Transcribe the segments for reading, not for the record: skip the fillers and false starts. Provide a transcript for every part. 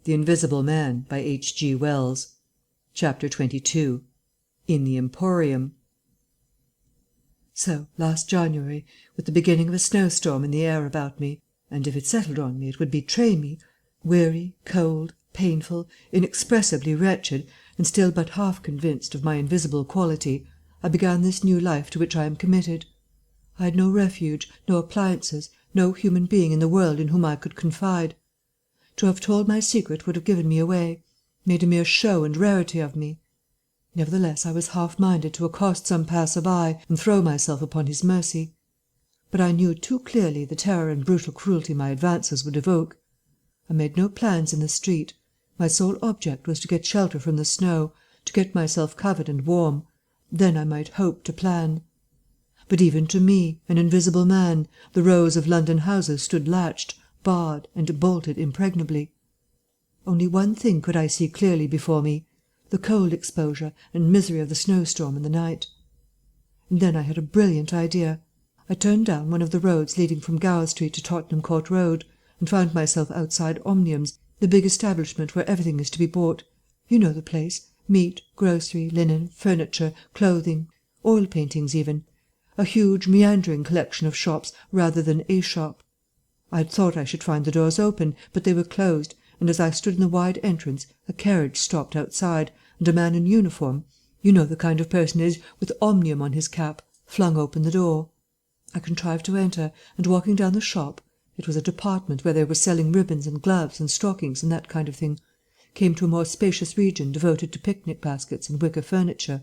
The Invisible Man by H.G. Wells. Chapter 22. In the Emporium. So, last January, with the beginning of a snowstorm in the air about me, and if it settled on me it would betray me, weary, cold, painful, inexpressibly wretched, and still but half convinced of my invisible quality, I began this new life to which I am committed. I had no refuge, no appliances, no human being in the world in whom I could confide. To have told my secret would have given me away, made a mere show and rarity of me. Nevertheless, I was half minded to accost some passer-by and throw myself upon his mercy. But I knew too clearly the terror and brutal cruelty my advances would evoke. I made no plans in the street. My sole object was to get shelter from the snow, to get myself covered and warm. Then I might hope to plan. But even to me, an invisible man, the rows of London houses stood latched, barred, and bolted impregnably. Only one thing could I see clearly before me: the cold exposure and misery of the snowstorm and the night. And then I had a brilliant idea. I turned down one of the roads leading from Gower Street to Tottenham Court Road, and found myself outside Omnium's, the big establishment where everything is to be bought. You know the place: meat, grocery, linen, furniture, clothing, oil paintings even. A huge meandering collection of shops rather than a shop. I had thought I should find the doors open, but they were closed, and as I stood in the wide entrance a carriage stopped outside, and a man in uniform, you know the kind of personage with Omnium on his cap, flung open the door. I contrived to enter, and walking down the shop, it was a department where they were selling ribbons and gloves and stockings and that kind of thing, came to a more spacious region devoted to picnic baskets and wicker furniture.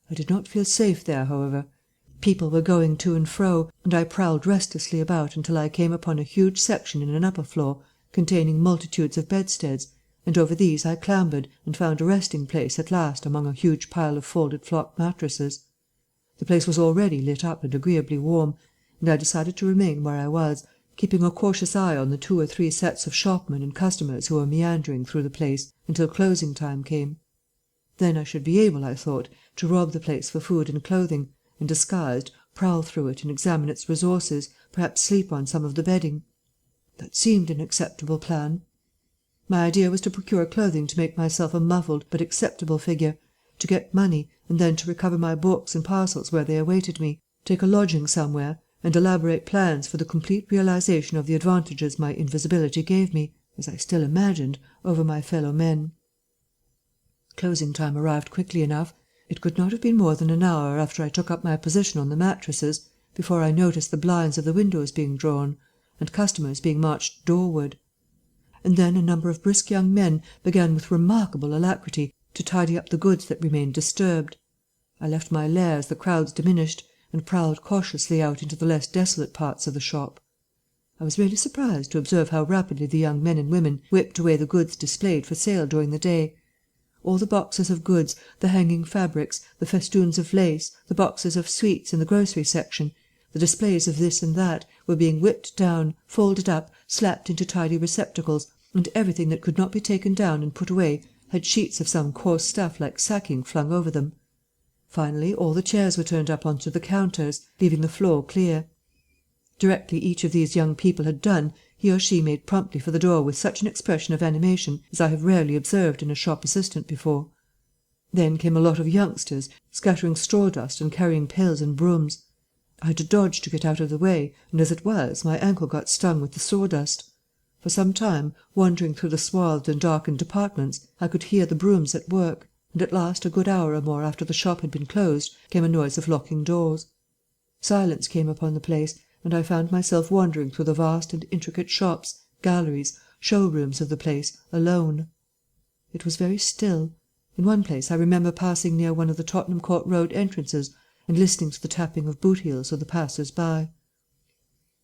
I did not feel safe there, however. People were going to and fro, and I prowled restlessly about until I came upon a huge section in an upper floor containing multitudes of bedsteads, and over these I clambered and found a resting place at last among a huge pile of folded flock mattresses. The place was already lit up and agreeably warm, and I decided to remain where I was, keeping a cautious eye on the 2 or 3 sets of shopmen and customers who were meandering through the place until closing time came. Then I should be able, I thought, to rob the place for food and clothing, and disguised, prowl through it and examine its resources, perhaps sleep on some of the bedding. That seemed an acceptable plan. My idea was to procure clothing to make myself a muffled but acceptable figure, to get money, and then to recover my books and parcels where they awaited me, take a lodging somewhere, and elaborate plans for the complete realization of the advantages my invisibility gave me, as I still imagined, over my fellow men. Closing time arrived quickly enough. It could not have been more than an hour after I took up my position on the mattresses before I noticed the blinds of the windows being drawn, and customers being marched doorward. And then a number of brisk young men began with remarkable alacrity to tidy up the goods that remained disturbed. I left my lair as the crowds diminished, and prowled cautiously out into the less desolate parts of the shop. I was really surprised to observe how rapidly the young men and women whipped away the goods displayed for sale during the day. All the boxes of goods, the hanging fabrics, the festoons of lace, the boxes of sweets in the grocery section, the displays of this and that, were being whipped down, folded up, slapped into tidy receptacles, and everything that could not be taken down and put away had sheets of some coarse stuff like sacking flung over them. Finally, all the chairs were turned up onto the counters, leaving the floor clear. Directly each of these young people had done, he or she made promptly for the door with such an expression of animation as I have rarely observed in a shop assistant before. Then came a lot of youngsters, scattering straw dust and carrying pails and brooms. I had to dodge to get out of the way, and as it was, my ankle got stung with the sawdust. For some time, wandering through the swathed and darkened departments, I could hear the brooms at work, and at last, a good hour or more after the shop had been closed, came a noise of locking doors. Silence came upon the place, and I found myself wandering through the vast and intricate shops, galleries, show-rooms of the place, alone. It was very still. In one place I remember passing near one of the Tottenham Court Road entrances and listening to the tapping of boot-heels of the passers-by.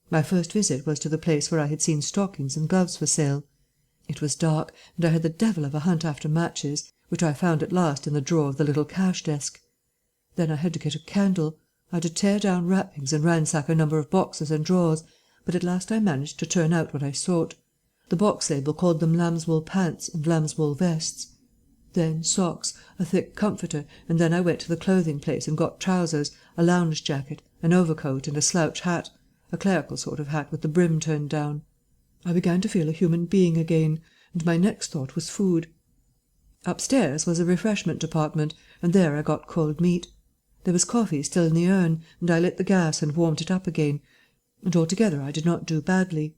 My first visit was to the place where I had seen stockings and gloves for sale. It was dark, and I had the devil of a hunt after matches, which I found at last in the drawer of the little cash-desk. Then I had to get a candle. I had to tear down wrappings and ransack a number of boxes and drawers, but at last I managed to turn out what I sought. The box label called them lambswool pants and lambswool vests. Then socks, a thick comforter, and then I went to the clothing place and got trousers, a lounge jacket, an overcoat and a slouch hat, a clerical sort of hat with the brim turned down. I began to feel a human being again, and my next thought was food. Upstairs was a refreshment department, and there I got cold meat. There was coffee still in the urn, and I lit the gas and warmed it up again, and altogether I did not do badly.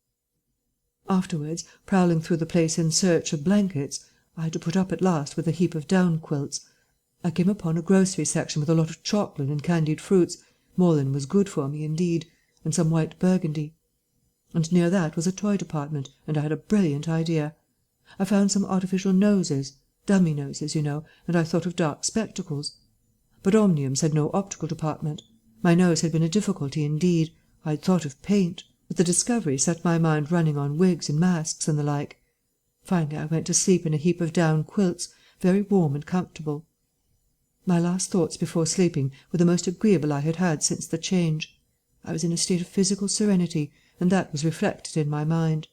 Afterwards, prowling through the place in search of blankets, I had to put up at last with a heap of down quilts. I came upon a grocery section with a lot of chocolate and candied fruits, more than was good for me, indeed, and some white burgundy. And near that was a toy department, and I had a brilliant idea. I found some artificial noses, dummy noses, you know, and I thought of dark spectacles. But Omniums had no optical department. My nose had been a difficulty indeed. I had thought of paint, but the discovery set my mind running on wigs and masks and the like. Finally I went to sleep in a heap of down quilts, very warm and comfortable. My last thoughts before sleeping were the most agreeable I had had since the change. I was in a state of physical serenity, and that was reflected in my mind.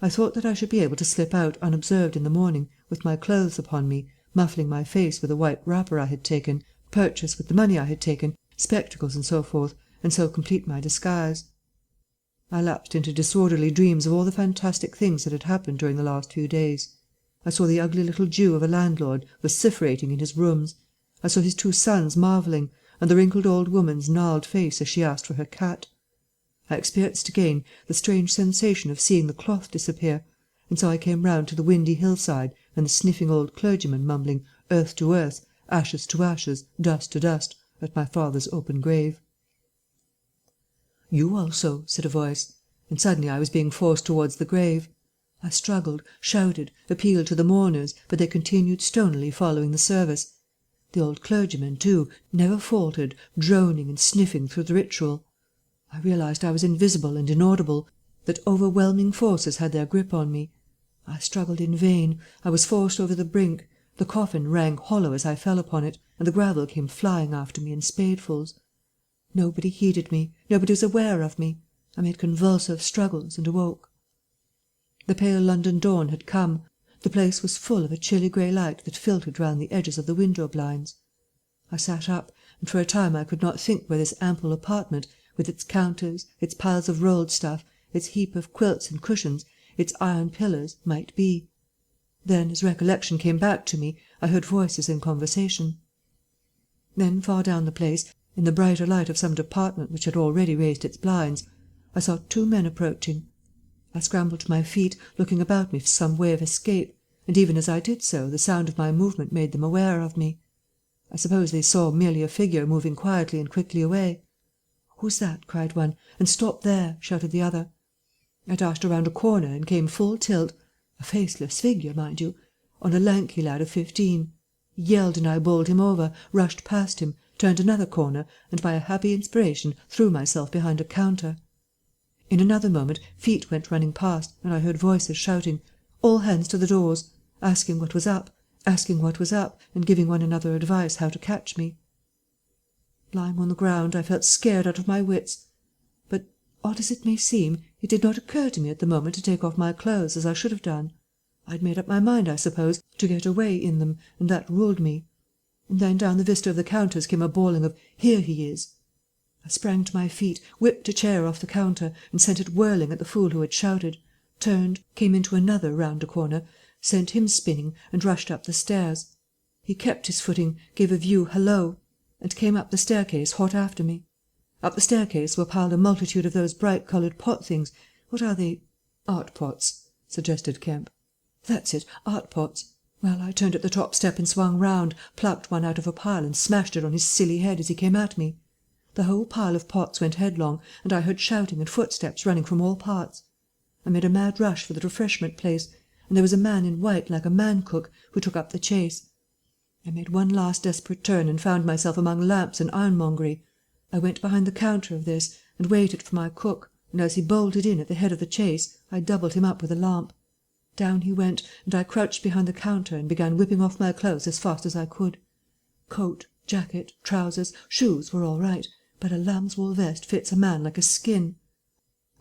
I thought that I should be able to slip out unobserved in the morning, with my clothes upon me, muffling my face with a white wrapper I had taken, purchase with the money I had taken, spectacles and so forth, and so complete my disguise. I lapsed into disorderly dreams of all the fantastic things that had happened during the last few days. I saw the ugly little Jew of a landlord vociferating in his rooms. I saw his 2 sons marvelling, and the wrinkled old woman's gnarled face as she asked for her cat. I experienced again the strange sensation of seeing the cloth disappear, and so I came round to the windy hillside and the sniffing old clergyman mumbling earth to earth, ashes to ashes, dust to dust, at my father's open grave. "You also," said a voice, and suddenly I was being forced towards the grave. I struggled, shouted, appealed to the mourners, but they continued stonily following the service. The old clergyman, too, never faltered, droning and sniffing through the ritual. I realized I was invisible and inaudible, that overwhelming forces had their grip on me. I struggled in vain. I was forced over the brink. The coffin rang hollow as I fell upon it, and the gravel came flying after me in spadefuls. Nobody heeded me. Nobody was aware of me. I made convulsive struggles and awoke. The pale London dawn had come. The place was full of a chilly grey light that filtered round the edges of the window blinds. I sat up, and for a time I could not think where this ample apartment, with its counters, its piles of rolled stuff, its heap of quilts and cushions, its iron pillars, might be. Then, as recollection came back to me, I heard voices in conversation. Then, far down the place, in the brighter light of some department which had already raised its blinds, I saw 2 men approaching. I scrambled to my feet, looking about me for some way of escape, and even as I did so the sound of my movement made them aware of me. I suppose they saw merely a figure moving quietly and quickly away. "Who's that?" cried one, and "Stop there!" shouted the other. I dashed around a corner and came full tilt, a faceless figure, mind you, on a lanky lad of 15. He yelled and I bowled him over, rushed past him, turned another corner, and by a happy inspiration threw myself behind a counter. In another moment feet went running past, and I heard voices shouting, "All hands to the doors," asking what was up, and giving one another advice how to catch me. Lying on the ground, I felt scared out of my wits. But, odd as it may seem, it did not occur to me at the moment to take off my clothes as I should have done. I had made up my mind, I suppose, to get away in them, and that ruled me. And then down the vista of the counters came a bawling of "Here he is!" I sprang to my feet, whipped a chair off the counter, and sent it whirling at the fool who had shouted, turned, came into another round a corner, sent him spinning, and rushed up the stairs. He kept his footing, gave a view "Hello!" and came up the staircase hot after me. Up the staircase were piled a multitude of those bright-coloured pot things. What are they? "Art pots," suggested Kemp. "That's it, art pots. Well, I turned at the top step and swung round, plucked one out of a pile and smashed it on his silly head as he came at me. The whole pile of pots went headlong, and I heard shouting and footsteps running from all parts. I made a mad rush for the refreshment place, and there was a man in white like a man-cook who took up the chase. I made one last desperate turn and found myself among lamps and ironmongery. I went behind the counter of this and waited for my cook, and as he bolted in at the head of the chase I doubled him up with a lamp. Down he went, and I crouched behind the counter and began whipping off my clothes as fast as I could. Coat, jacket, trousers, shoes were all right, but a lamb's-wool vest fits a man like a skin.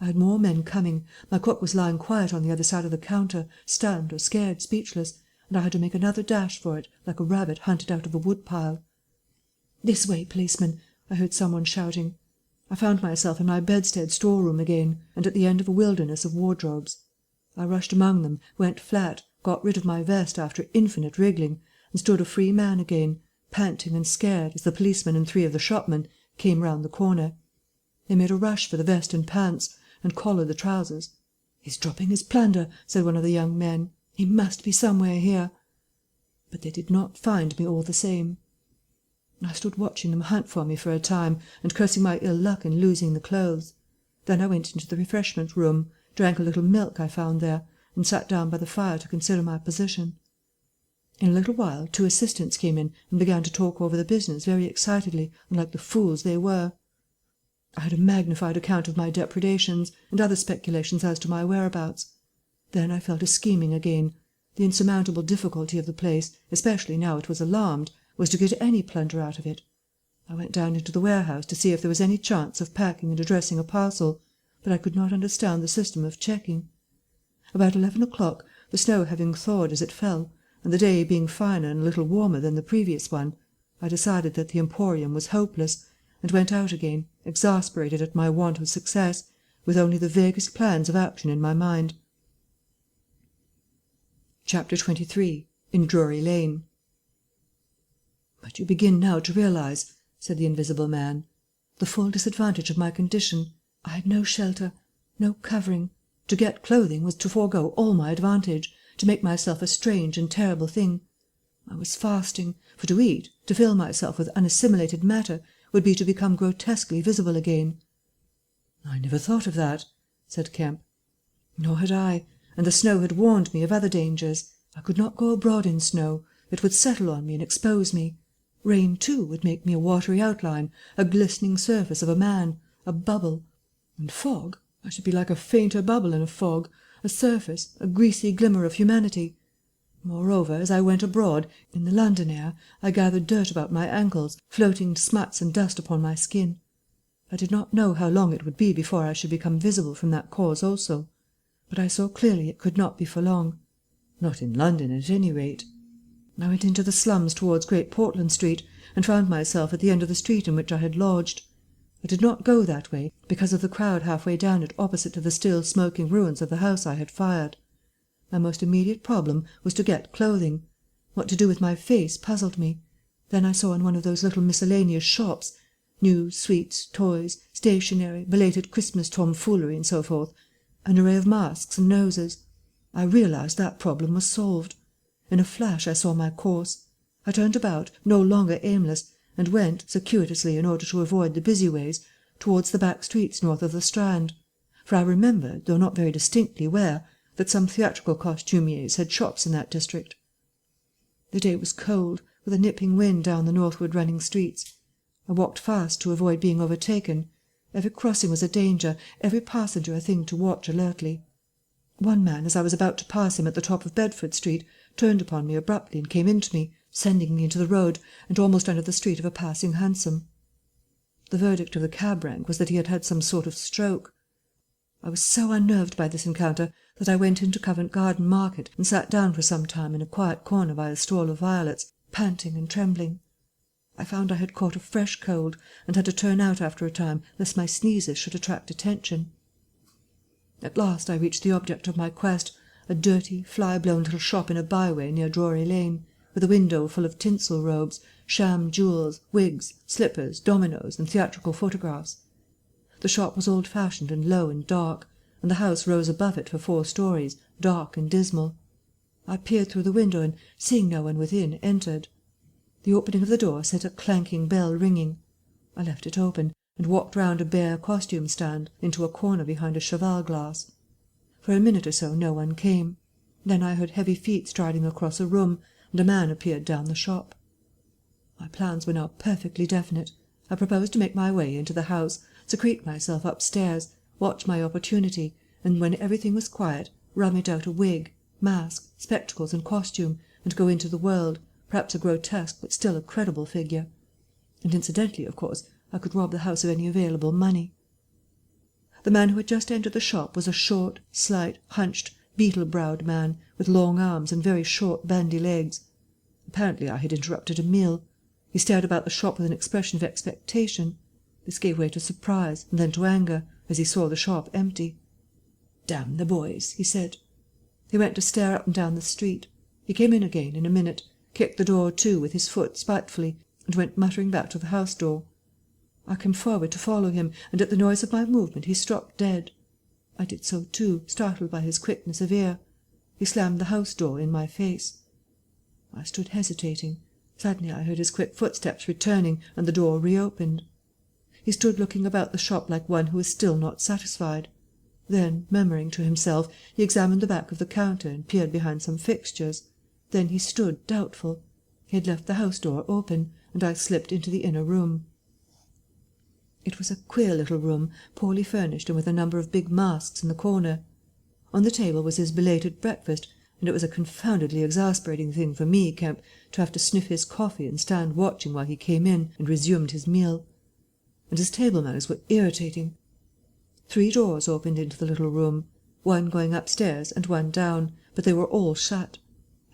I had more men coming. My cook was lying quiet on the other side of the counter, stunned or scared speechless, and I had to make another dash for it, like a rabbit hunted out of a wood-pile. "This way, policeman!" I heard someone shouting. I found myself in my bedstead storeroom again, and at the end of a wilderness of wardrobes. I rushed among them, went flat, got rid of my vest after infinite wriggling, and stood a free man again, panting and scared, as the policeman and 3 of the shopmen came round the corner. They made a rush for the vest and pants, and collared the trousers. "He's dropping his plunder," said one of the young men. "He must be somewhere here." But they did not find me all the same. I stood watching them hunt for me for a time, and cursing my ill luck in losing the clothes. Then I went into the refreshment room, drank a little milk I found there, and sat down by the fire to consider my position. In a little while 2 assistants came in and began to talk over the business very excitedly and like the fools they were. I had a magnified account of my depredations, and other speculations as to my whereabouts. Then I fell to scheming again. The insurmountable difficulty of the place, especially now it was alarmed, was to get any plunder out of it. I went down into the warehouse to see if there was any chance of packing and addressing a parcel, but I could not understand the system of checking. About 11 o'clock, the snow having thawed as it fell, and the day being finer and a little warmer than the previous one, I decided that the Emporium was hopeless, and went out again, exasperated at my want of success, with only the vaguest plans of action in my mind. Chapter 23. In Drury Lane. "But you begin now to realize," said the invisible man, "the full disadvantage of my condition. I had no shelter, no covering. To get clothing was to forego all my advantage, to make myself a strange and terrible thing. I was fasting, for to eat, to fill myself with unassimilated matter, would be to become grotesquely visible again." "I never thought of that," said Kemp. "Nor had I, and the snow had warned me of other dangers. I could not go abroad in snow. It would settle on me and expose me. Rain, too, would make me a watery outline, a glistening surface of a man, a bubble. And fog, I should be like a fainter bubble in a fog, a surface, a greasy glimmer of humanity. Moreover, as I went abroad, in the London air, I gathered dirt about my ankles, floating smuts and dust upon my skin. I did not know how long it would be before I should become visible from that cause also. But I saw clearly it could not be for long. Not in London, at any rate. I went into the slums towards Great Portland Street, and found myself at the end of the street in which I had lodged. I did not go that way, because of the crowd half-way down it opposite to the still smoking ruins of the house I had fired. My most immediate problem was to get clothing. What to do with my face puzzled me. Then I saw in one of those little miscellaneous shops, news, sweets, toys, stationery, belated Christmas tomfoolery, and so forth, an array of masks and noses. I realized that problem was solved. In a flash I saw my course. I turned about, no longer aimless, and went, circuitously in order to avoid the busy ways, towards the back streets north of the Strand. For I remembered, though not very distinctly where, that some theatrical costumiers had shops in that district. The day was cold, with a nipping wind down the northward running streets. I walked fast to avoid being overtaken. Every crossing was a danger, every passenger a thing to watch alertly. One man, as I was about to pass him at the top of Bedford Street, turned upon me abruptly and came into me, sending me into the road and almost under the street of a passing hansom. The verdict of the cab rank was that he had had some sort of stroke. I was so unnerved by this encounter that I went into Covent Garden Market and sat down for some time in a quiet corner by a stall of violets, panting and trembling. I found I had caught a fresh cold, and had to turn out after a time lest my sneezes should attract attention. At last I reached the object of my quest, a dirty, fly-blown little shop in a byway near Drury Lane, with a window full of tinsel robes, sham jewels, wigs, slippers, dominoes, and theatrical photographs. The shop was old-fashioned and low and dark, and the house rose above it for 4 stories, dark and dismal. I peered through the window and, seeing no one within, entered. The opening of the door set a clanking bell ringing. I left it open, and walked round a bare costume stand into a corner behind a cheval-glass. For a minute or so no one came. Then I heard heavy feet striding across a room, and a man appeared down the shop. My plans were now perfectly definite. I proposed to make my way into the house, secrete myself upstairs, watch my opportunity, and when everything was quiet, rummage out a wig, mask, spectacles, and costume, and go into the world, perhaps a grotesque but still a credible figure. And incidentally, of course, I could rob the house of any available money. The man who had just entered the shop was a short, slight, hunched, beetle-browed man, with long arms and very short bandy legs. Apparently I had interrupted a meal. He stared about the shop with an expression of expectation. This gave way to surprise, and then to anger, as he saw the shop empty. "Damn the boys," he said. He went to stare up and down the street. He came in again in a minute, kicked the door to with his foot spitefully, and went muttering back to the house door. I came forward to follow him, and at the noise of my movement he struck dead. I did so too, startled by his quickness of ear. He slammed the house door in my face. I stood hesitating. Suddenly I heard his quick footsteps returning, and the door reopened. He stood looking about the shop like one who was still not satisfied. Then, murmuring to himself, he examined the back of the counter and peered behind some fixtures. Then he stood doubtful. He had left the house door open, and I slipped into the inner room. It was a queer little room, poorly furnished and with a number of big masks in the corner. On the table was his belated breakfast, and it was a confoundedly exasperating thing for me, Kemp, to have to sniff his coffee and stand watching while he came in and resumed his meal. And his table manners were irritating. 3 doors opened into the little room, one going upstairs and one down, but they were all shut.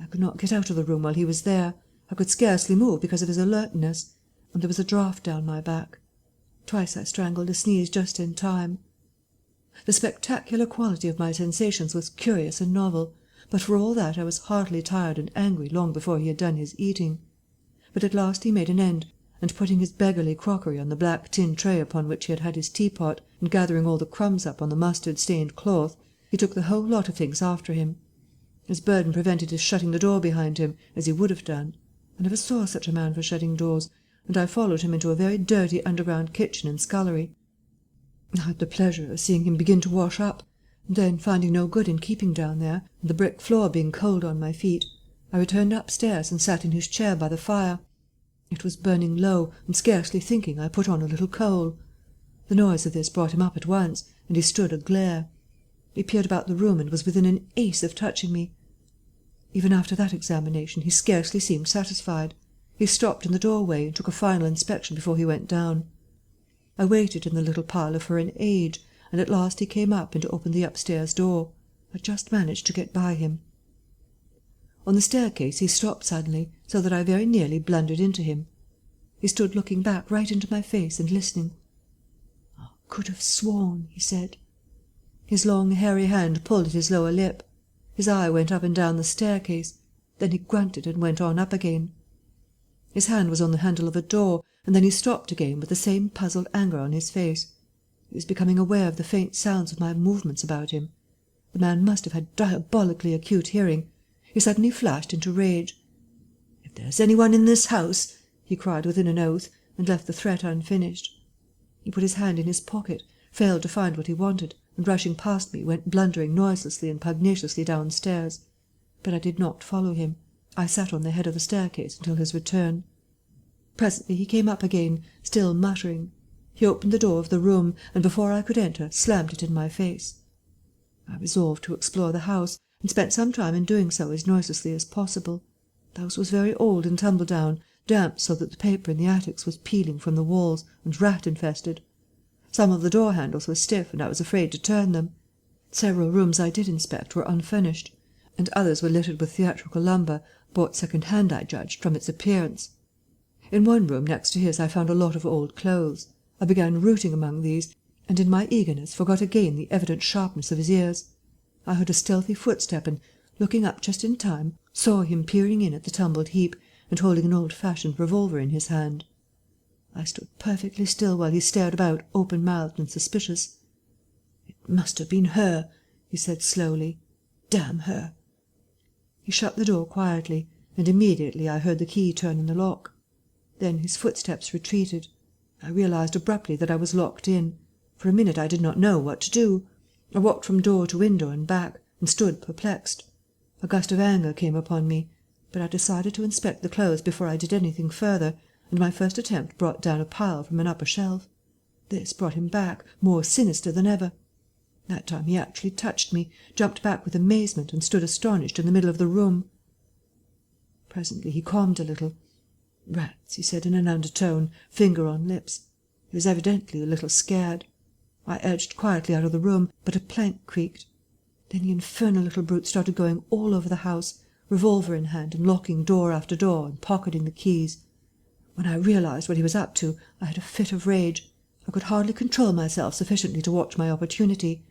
I could not get out of the room while he was there. I could scarcely move because of his alertness, and there was a draught down my back. Twice I strangled a sneeze just in time. The spectacular quality of my sensations was curious and novel, but for all that I was heartily tired and angry long before he had done his eating. But at last he made an end, and putting his beggarly crockery on the black tin tray upon which he had had his teapot, and gathering all the crumbs up on the mustard-stained cloth, he took the whole lot of things after him. His burden prevented his shutting the door behind him, as he would have done. I never saw such a man for shutting doors, and I followed him into a very dirty underground kitchen and scullery. I had the pleasure of seeing him begin to wash up, and then, finding no good in keeping down there, and the brick floor being cold on my feet, I returned upstairs and sat in his chair by the fire. It was burning low, and scarcely thinking, I put on a little coal. The noise of this brought him up at once, and he stood aglare. He peered about the room and was within an ace of touching me. Even after that examination he scarcely seemed satisfied. He stopped in the doorway and took a final inspection before he went down. I waited in the little parlour for an age, and at last he came up and opened the upstairs door. I just managed to get by him. On the staircase he stopped suddenly, so that I very nearly blundered into him. He stood looking back right into my face and listening. "I could have sworn," he said. His long hairy hand pulled at his lower lip. His eye went up and down the staircase. Then he grunted and went on up again. His hand was on the handle of a door, and then he stopped again with the same puzzled anger on his face. He was becoming aware of the faint sounds of my movements about him. The man must have had diabolically acute hearing. He suddenly flashed into rage. "If there's anyone in this house," he cried within an oath, and left the threat unfinished. He put his hand in his pocket, failed to find what he wanted, and rushing past me went blundering noiselessly and pugnaciously downstairs. But I did not follow him. I sat on the head of the staircase until his return. Presently he came up again, still muttering. He opened the door of the room, and before I could enter slammed it in my face. I resolved to explore the house, and spent some time in doing so as noiselessly as possible. The house was very old and tumble-down, damp so that the paper in the attics was peeling from the walls, and rat-infested. Some of the door-handles were stiff, and I was afraid to turn them. Several rooms I did inspect were unfurnished, and others were littered with theatrical lumber, bought second-hand, I judged, from its appearance. In one room next to his I found a lot of old clothes. I began rooting among these, and in my eagerness forgot again the evident sharpness of his ears. I heard a stealthy footstep, and, looking up just in time, saw him peering in at the tumbled heap, and holding an old-fashioned revolver in his hand. I stood perfectly still while he stared about, open-mouthed and suspicious. "It must have been her," he said slowly. "Damn her!" He shut the door quietly, and immediately I heard the key turn in the lock. Then his footsteps retreated. I realized abruptly that I was locked in. For a minute I did not know what to do. I walked from door to window and back, and stood perplexed. A gust of anger came upon me, but I decided to inspect the clothes before I did anything further, and my first attempt brought down a pile from an upper shelf. This brought him back, more sinister than ever. That time he actually touched me, jumped back with amazement, and stood astonished in the middle of the room. Presently he calmed a little. "Rats," he said in an undertone, finger on lips. He was evidently a little scared. I edged quietly out of the room, but a plank creaked. Then the infernal little brute started going all over the house, revolver in hand, and locking door after door and pocketing the keys. When I realized what he was up to, I had a fit of rage. I could hardly control myself sufficiently to watch my opportunity.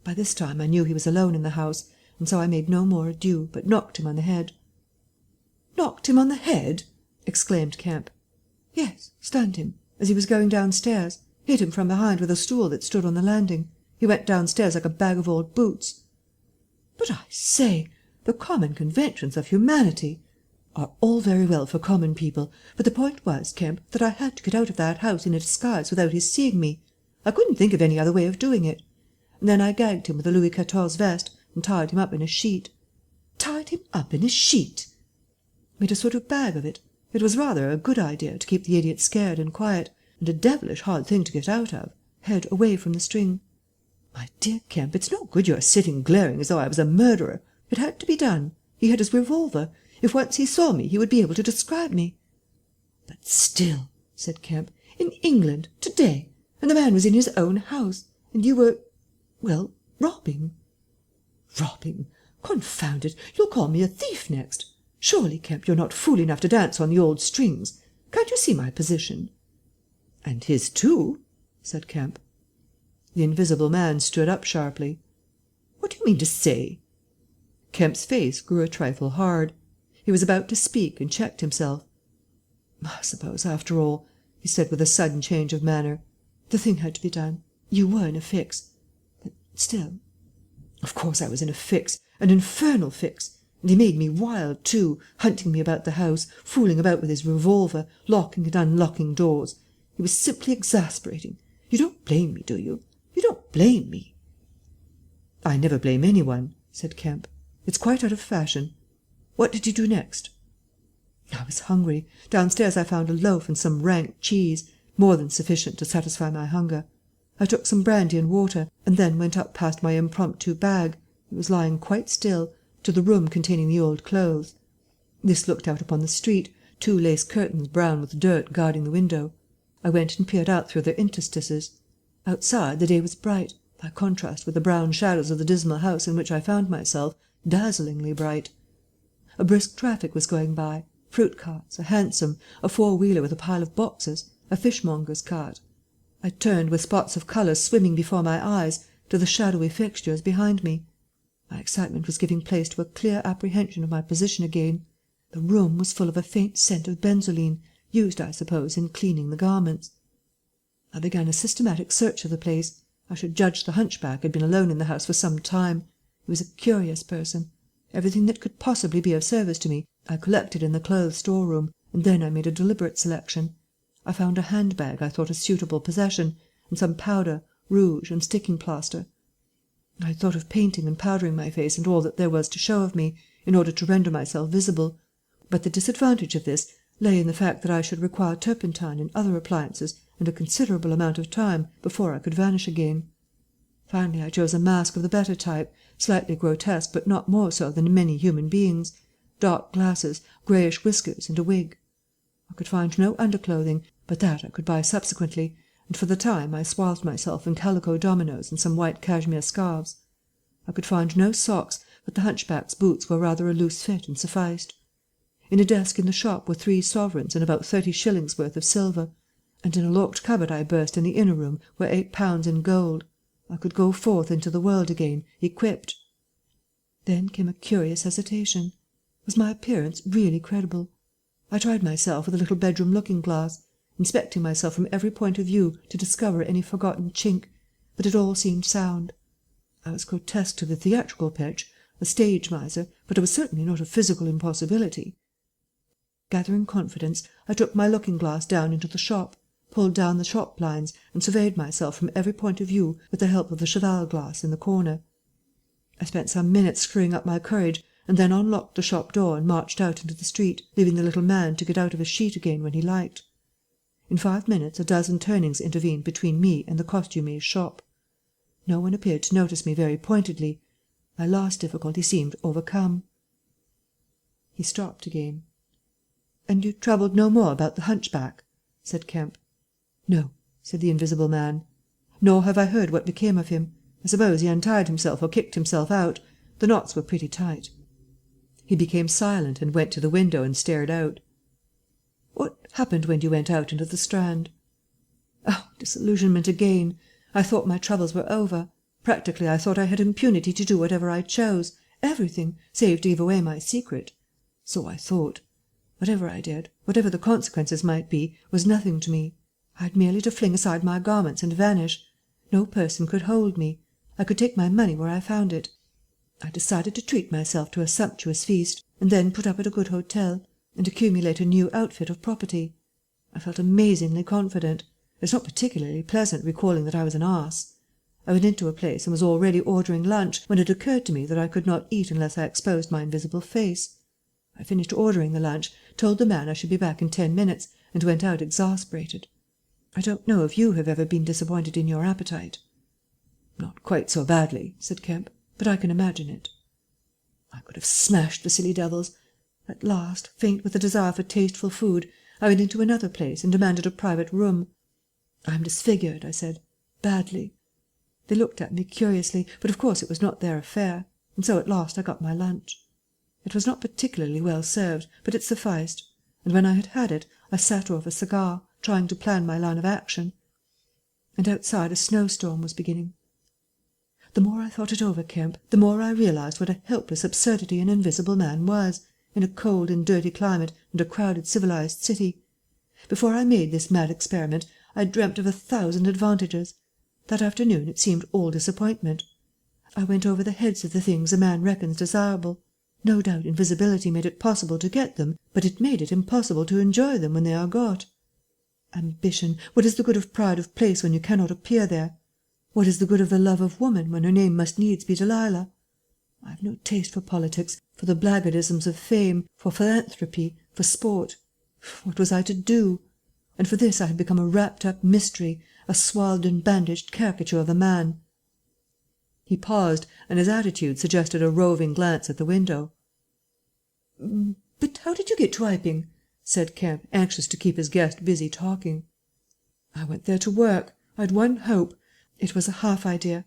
By this time I knew he was alone in the house, and so I made no more ado, but knocked him on the head." "Knocked him on the head!" exclaimed Kemp. "Yes, stunned him, as he was going downstairs. Hit him from behind with a stool that stood on the landing. He went downstairs like a bag of old boots." "But I say, the common conventions of humanity—" "Are all very well for common people, but the point was, Kemp, that I had to get out of that house in a disguise without his seeing me. I couldn't think of any other way of doing it. And then I gagged him with a Louis XIV vest and tied him up in a sheet." "Tied him up in a sheet!" "Made a sort of bag of it. It was rather a good idea to keep the idiot scared and quiet, and a devilish hard thing to get out of, head away from the string. My dear Kemp, it's no good your sitting glaring as though I was a murderer. It had to be done. He had his revolver. If once he saw me, he would be able to describe me." "But still," said Kemp, "in England, to-day, and the man was in his own house, and you were, well, robbing." "Robbing! Confound it, you'll call me a thief next. Surely, Kemp, you're not fool enough to dance on the old strings. Can't you see my position?" "And his too," said Kemp. The invisible man stood up sharply. "What do you mean to say?" Kemp's face grew a trifle hard. He was about to speak and checked himself. "I suppose, after all," he said with a sudden change of manner, "the thing had to be done. You were in a fix. But still... Of course I was in a fix, an infernal fix. And he made me wild, too, hunting me about the house, fooling about with his revolver, locking and unlocking doors. He was simply exasperating. You don't blame me, do you? You don't blame me?" "I never blame any one," said Kemp. "It's quite out of fashion. What did you do next?" "I was hungry. Downstairs I found a loaf and some rank cheese, more than sufficient to satisfy my hunger. I took some brandy and water, and then went up past my impromptu bag, it was lying quite still, to the room containing the old clothes. This looked out upon the street, 2 lace curtains brown with dirt guarding the window. I went and peered out through their interstices. Outside the day was bright, by contrast with the brown shadows of the dismal house in which I found myself, dazzlingly bright. A brisk traffic was going by, fruit carts, a hansom, a 4-wheeler with a pile of boxes, a fishmonger's cart. I turned, with spots of colour swimming before my eyes, to the shadowy fixtures behind me. My excitement was giving place to a clear apprehension of my position again. The room was full of a faint scent of benzoline, used, I suppose, in cleaning the garments. I began a systematic search of the place. I should judge the hunchback had been alone in the house for some time. He was a curious person. Everything that could possibly be of service to me I collected in the clothes storeroom, and then I made a deliberate selection. I found a handbag I thought a suitable possession, and some powder, rouge, and sticking plaster. I had thought of painting and powdering my face and all that there was to show of me, in order to render myself visible, but the disadvantage of this lay in the fact that I should require turpentine and other appliances and a considerable amount of time before I could vanish again. Finally I chose a mask of the better type, slightly grotesque but not more so than many human beings, dark glasses, greyish whiskers, and a wig. I could find no underclothing, but that I could buy subsequently, and for the time I swathed myself in calico dominoes and some white cashmere scarves. I could find no socks, but the hunchback's boots were rather a loose fit and sufficed. In a desk in the shop were 3 sovereigns and about 30 shillings worth of silver, and in a locked cupboard I burst in the inner room were 8 pounds in gold. I could go forth into the world again, equipped. Then came a curious hesitation. Was my appearance really credible? I tried myself with a little bedroom looking-glass, inspecting myself from every point of view to discover any forgotten chink, but it all seemed sound. I was grotesque to the theatrical pitch, a stage miser, but it was certainly not a physical impossibility. Gathering confidence, I took my looking-glass down into the shop, pulled down the shop blinds, and surveyed myself from every point of view with the help of the cheval glass in the corner. I spent some minutes screwing up my courage, and then unlocked the shop door and marched out into the street, leaving the little man to get out of his sheet again when he liked. In 5 minutes a dozen turnings intervened between me and the costumier's shop. No one appeared to notice me very pointedly. My last difficulty seemed overcome. He stopped again. "And you troubled no more about the hunchback?" said Kemp. "No," said the invisible man. "Nor have I heard what became of him. I suppose he untied himself or kicked himself out. The knots were pretty tight." He became silent and went to the window and stared out. "What happened when you went out into the Strand?" "Oh, disillusionment again. I thought my troubles were over. Practically I thought I had impunity to do whatever I chose, everything, save to give away my secret. So I thought. Whatever I did, whatever the consequences might be, was nothing to me. I had merely to fling aside my garments and vanish. No person could hold me. I could take my money where I found it. I decided to treat myself to a sumptuous feast, and then put up at a good hotel, and accumulate a new outfit of property. I felt amazingly confident. It's not particularly pleasant recalling that I was an ass. I went into a place and was already ordering lunch when it occurred to me that I could not eat unless I exposed my invisible face. I finished ordering the lunch, told the man I should be back in 10 minutes, and went out exasperated. I don't know if you have ever been disappointed in your appetite." "Not quite so badly," said Kemp, "but I can imagine it." I could have smashed the silly devils. At last, faint with the desire for tasteful food, I went into another place and demanded a private room. "I am disfigured," I said, "badly." They looked at me curiously, but of course it was not their affair, and so at last I got my lunch. It was not particularly well served, but it sufficed, and when I had had it, I sat off a cigar, trying to plan my line of action. And outside a snowstorm was beginning. The more I thought it over, Kemp, the more I realized what a helpless absurdity an invisible man was, in a cold and dirty climate and a crowded civilized city. Before I made this mad experiment, I dreamt of 1,000 advantages. That afternoon it seemed all disappointment. I went over the heads of the things a man reckons desirable. No doubt invisibility made it possible to get them, but it made it impossible to enjoy them when they are got. Ambition, what is the good of pride of place when you cannot appear there? What is the good of the love of woman when her name must needs be Delilah? I have no taste for politics, for the blackguardisms of fame, for philanthropy, for sport. What was I to do? And for this I had become a wrapped-up mystery, a swathed and bandaged caricature of a man. He paused, and his attitude suggested a roving glance at the window. "But how did you get to Iping?" said Kemp, anxious to keep his guest busy talking. "I went there to work. I had one hope. It was a half idea.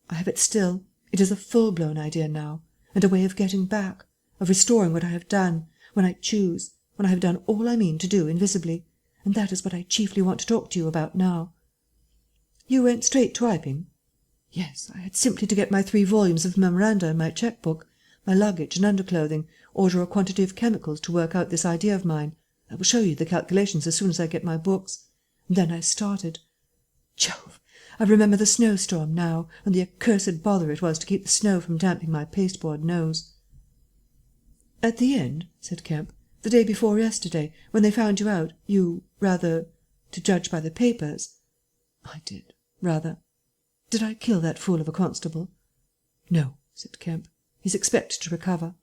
I have it still. It is a full-blown idea now, and a way of getting back, of restoring what I have done, when I choose, when I have done all I mean to do invisibly, and that is what I chiefly want to talk to you about now." "You went straight to Iping?" "Yes, I had simply to get my 3 volumes of memoranda and my cheque-book, my luggage and underclothing, order a quantity of chemicals to work out this idea of mine. I will show you the calculations as soon as I get my books. And then I started. Jove! I remember the snowstorm now, and the accursed bother it was to keep the snow from damping my pasteboard nose." "At the end," said Kemp, "the day before yesterday, when they found you out, you, to judge by the papers—" "I did, rather. Did I kill that fool of a constable?" "No," said Kemp. "He's expected to recover."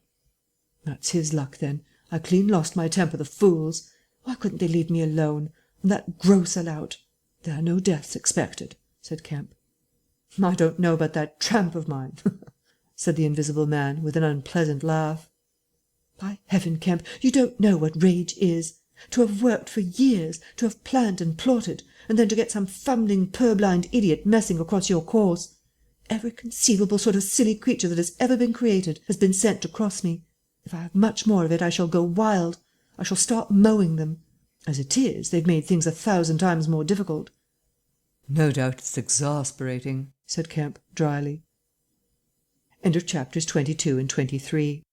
"That's his luck, then. I clean lost my temper, the fools. Why couldn't they leave me alone? And that grocer lout—" "There are no deaths expected," said Kemp. "I don't know about that tramp of mine," said the invisible man, with an unpleasant laugh. "By heaven, Kemp, you don't know what rage is. To have worked for years, to have planned and plotted, and then to get some fumbling purblind idiot messing across your course. Every conceivable sort of silly creature that has ever been created has been sent to cross me. If I have much more of it I shall go wild. I shall start mowing them. As it is, they've made things 1,000 times more difficult." "No doubt it's exasperating," said Kemp, dryly. End of chapters 22 and 23.